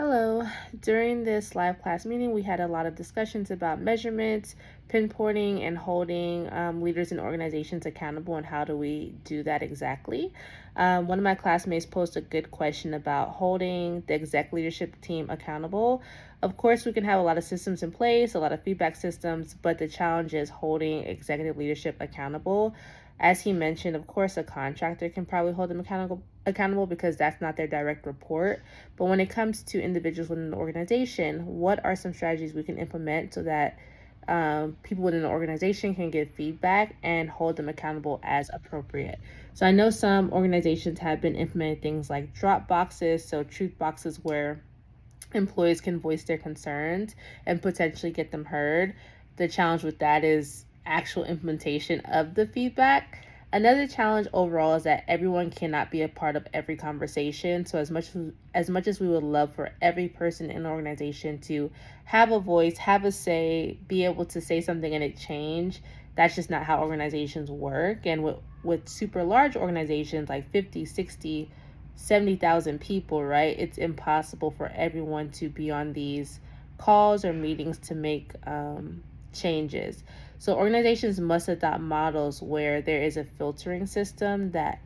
Hello. During this live class meeting, we had a lot of discussions about measurements, pinpointing, and holding leaders and organizations accountable, and how do we do that exactly. One of my classmates posed a good question about holding the exec leadership team accountable. Of course, we can have a lot of systems in place, a lot of feedback systems, but the challenge is holding executive leadership accountable. As he mentioned, of course, a contractor can probably hold them accountable because that's not their direct report. But when it comes to individuals within the organization, what are some strategies we can implement so that people within the organization can give feedback and hold them accountable as appropriate? So I know some organizations have been implementing things like drop boxes, so truth boxes where employees can voice their concerns and potentially get them heard. The challenge with that is actual implementation of the feedback. Another challenge overall is that everyone cannot be a part of every conversation. So as much as we would love for every person in an organization to have a voice, have a say, be able to say something and it change, that's just not how organizations work. And with super large organizations like 50, 60, 70,000 people, right? It's impossible for everyone to be on these calls or meetings to make changes. So organizations must adopt models where there is a filtering system that,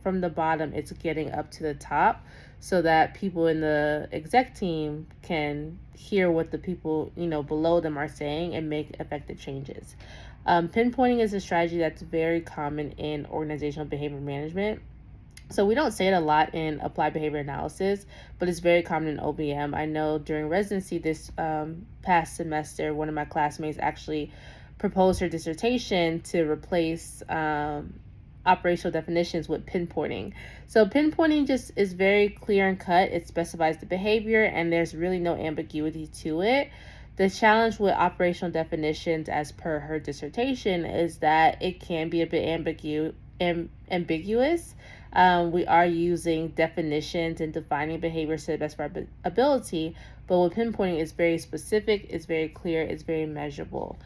from the bottom, it's getting up to the top so that people in the exec team can hear what the people, below them are saying and make effective changes. Pinpointing is a strategy that's very common in organizational behavior management. So we don't say it a lot in applied behavior analysis, but it's very common in OBM. I know during residency this past semester, one of my classmates actually proposed her dissertation to replace operational definitions with pinpointing. So pinpointing just is very clear and cut. It specifies the behavior, and there's really no ambiguity to it. The challenge with operational definitions, as per her dissertation, is that it can be a bit ambiguous. We are using definitions and defining behaviors to the best of our ability, but with pinpointing, it's very specific, it's very clear, it's very measurable.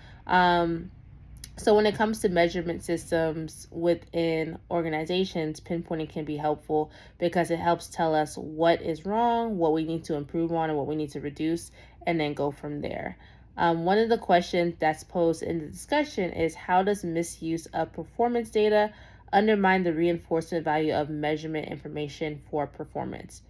So when it comes to measurement systems within organizations, pinpointing can be helpful because it helps tell us what is wrong, what we need to improve on, and what we need to reduce, and then go from there. One of the questions that's posed in the discussion is, how does misuse of performance data undermine the reinforcement value of measurement information for performers?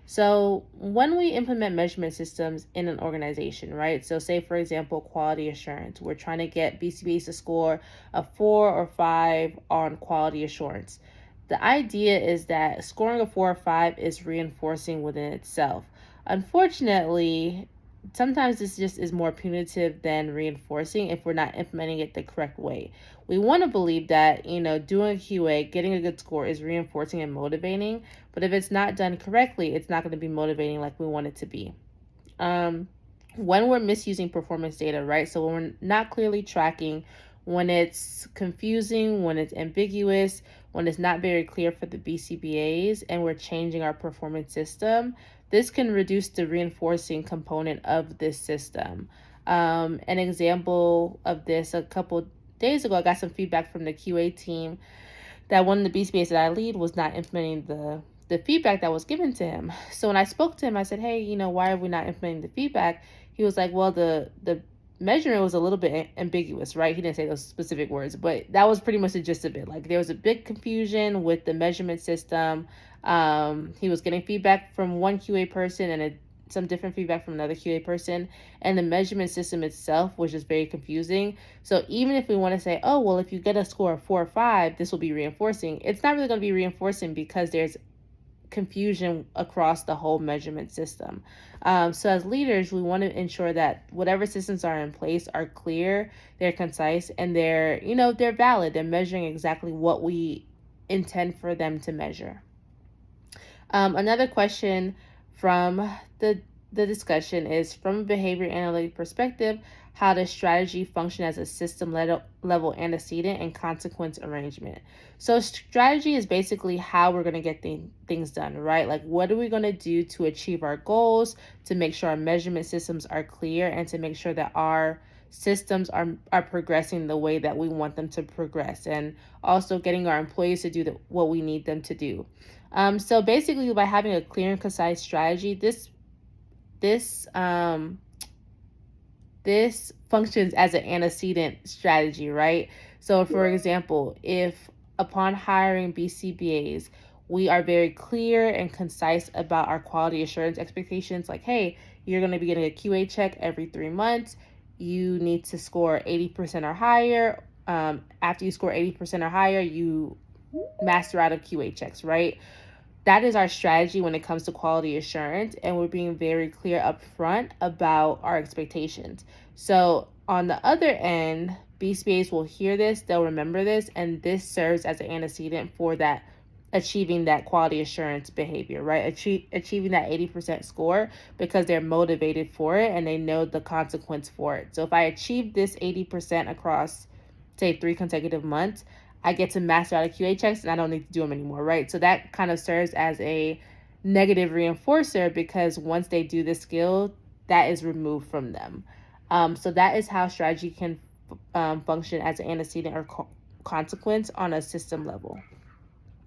So when we implement measurement systems in an organization, right? So say, for example, quality assurance, we're trying to get BCBAs to score a 4 or 5 on quality assurance. The idea is that scoring a 4 or 5 is reinforcing within itself. Unfortunately, sometimes this just is more punitive than reinforcing if we're not implementing it the correct way. We want to believe that, doing QA, getting a good score is reinforcing and motivating, but if it's not done correctly, it's not going to be motivating like we want it to be. When we're misusing performance data, right? So when we're not clearly tracking, when it's confusing, when it's ambiguous, when it's not very clear for the BCBAs, and we're changing our performance system, this can reduce the reinforcing component of this system. An example of this, a couple days ago, I got some feedback from the QA team that one of the BCBAs that I lead was not implementing the feedback that was given to him. So when I spoke to him, I said, hey, why are we not implementing the feedback? He was like, well, the measurement was a little bit ambiguous, right? He didn't say those specific words, but that was pretty much the gist of it. Like, there was a big confusion with the measurement system. He was getting feedback from one QA person and some different feedback from another QA person, and the measurement system itself was just very confusing. So even if we want to say, oh, well, if you get a score of 4 or 5, this will be reinforcing, it's not really going to be reinforcing because there's confusion across the whole measurement system. So as leaders, we want to ensure that whatever systems are in place are clear, they're concise, and they're valid. They're measuring exactly what we intend for them to measure. Another question from the discussion is, from a behavior analytic perspective, how does strategy function as a system level antecedent and consequence arrangement? So strategy is basically how we're going to get things done, right? Like, what are we going to do to achieve our goals, to make sure our measurement systems are clear, and to make sure that our systems are progressing the way that we want them to progress, and also getting our employees to do what we need them to do. So basically, by having a clear and concise strategy, this this functions as an antecedent strategy, right? So, for example, if upon hiring BCBAs, we are very clear and concise about our quality assurance expectations, like, hey, you're going to be getting a QA check every 3 months. You need to score 80% or higher. After you score 80% or higher, you master out of QA checks, right? That is our strategy when it comes to quality assurance, and we're being very clear up front about our expectations. So on the other end, BCBAs will hear this, they'll remember this, and this serves as an antecedent for that achieving that quality assurance behavior, right? Achieving that 80% score, because they're motivated for it and they know the consequence for it. So if I achieve this 80% across, say, 3 consecutive months, I get to master out of QA checks and I don't need to do them anymore, right? So that kind of serves as a negative reinforcer, because once they do this skill, that is removed from them. So that is how strategy can function as an antecedent or consequence on a system level.